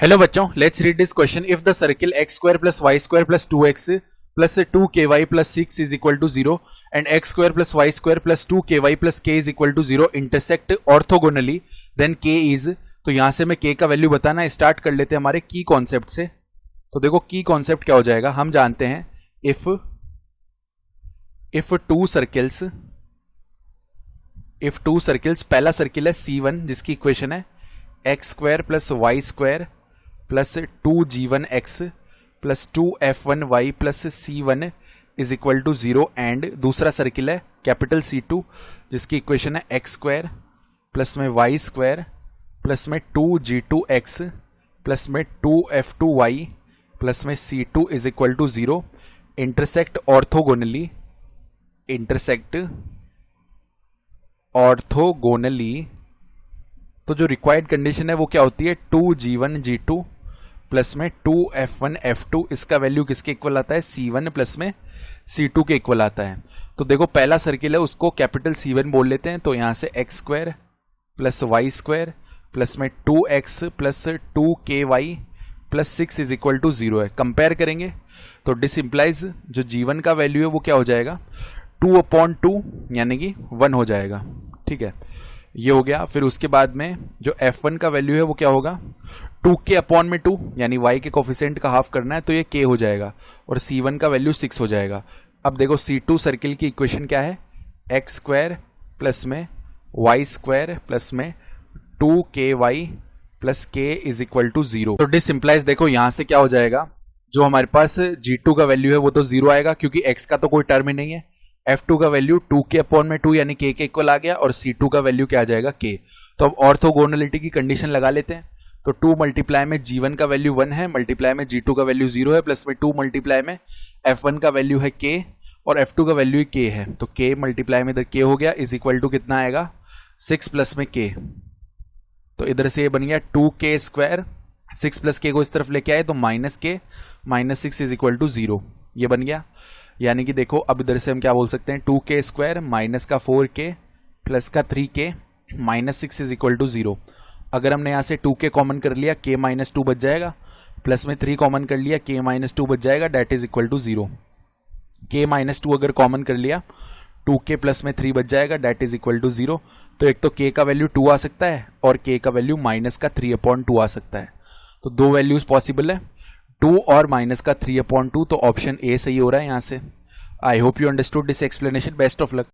Hello बच्चों, let's read this question. If the circle X square plus Y square plus 2x plus 2ky plus 6 is equal to 0 and X square plus Y square plus 2ky plus k is equal to 0 intersect orthogonally then k is. तो यहां से मैं k का value बताना start कर लेते हैं हमारे की कॉन्सेप्ट से। तो देखो की कॉन्सेप्ट क्या हो जाएगा, हम जानते हैं इफ टू सर्किल्स, पहला सर्किल है C1 जिसकी इक्वेशन है X square plus Y square plus 2g1x plus 2f1y plus c1 is equal to 0 and दूसरा सर्किल है कैपिटल C2 जिसकी इक्वेशन है एक्स स्क्वायर प्लस में वाई स्क्वायर प्लस में 2g2x प्लस में 2f2y प्लस में c2 is equal to 0 intersect orthogonally. तो जो रिक्वायर्ड कंडीशन है वो क्या होती है, 2g1g2 प्लस में 2f1f2, इसका वैल्यू किसके इक्वल आता है, c1 प्लस में c2 के इक्वल आता है। तो देखो पहला सर्किल है उसको कैपिटल C1 बोल लेते हैं, तो यहां से X square plus Y square plus में 2x plus 2ky plus 6 is equal to 0 है। कंपेयर करेंगे तो दिस इंप्लाइज जो g1 का वैल्यू है वो क्या हो जाएगा, 2/2 यानी कि 1 हो जाएगा। ठीक है, ये हो गया। फिर उसके बाद में जो f1 का वैल्यू है वो क्या होगा, 2k/2 यानी y के कोफिशिएंट का हाफ करना है तो ये k हो जाएगा और c1 का वैल्यू 6 हो जाएगा। अब देखो C2 सर्किल की इक्वेशन क्या है, एक्स स्क्वायर प्लस में वाई स्क्वायर प्लस में 2ky plus k is equal to 0। तो दिस इंप्लाइज देखो यहां से क्या हो जाएगा, जो हमारे पास g2 का वैल्यू है वो तो 0 आएगा क्योंकि x का तो कोई टर्म ही नहीं है। f2 का वैल्यू 2k/2 यानी k के इक्वल आ गया और c2 का वैल्यू क्या आ जाएगा, k। तो अब ऑर्थोगोनलिटी की कंडीशन लगा लेते हैं। तो 2 मल्टीप्लाई में g1 का वैल्यू 1 है, मल्टीप्लाई में g2 का वैल्यू 0 है, प्लस में 2 मल्टीप्लाई में f1 का वैल्यू है k और f2 का वैल्यू k है। तो k मल्टीप्लाई में इधर k हो गया इज इक्वल टू कितना आएगा, 6 प्लस में k। तो इधर से ये बन गया 2k स्क्वायर, 6 प्लस k को इस तरफ लेके आए तो minus k minus 6 is equal to 0, ये बन गया। यानी कि देखो अब इधर से हम क्या बोल सकते हैं, 2k स्क्वायर माइनस का 4k प्लस का 3k minus 6 is equal to 0। अगर हमने यहाँ से 2k कॉमन कर लिया k माइनस 2 बच जाएगा, प्लस में 3 कॉमन कर लिया k माइनस 2 बच जाएगा, that is equal to 0। k minus 2 अगर कॉमन कर लिया 2k प्लस में 3 बच जाएगा, डेट इज इक्वल टू 0। तो एक तो k का वैल्यू 2 आ सकता है और k का वैल्यू माइनस का 3/2 आ सकता है। तो दो वैल्यूज पॉसिबल है, 2 और माइनस का 3/2। तो ऑप्शन ए सही हो रहा है यहाँ से। I hope you understood this explanation. Best of luck.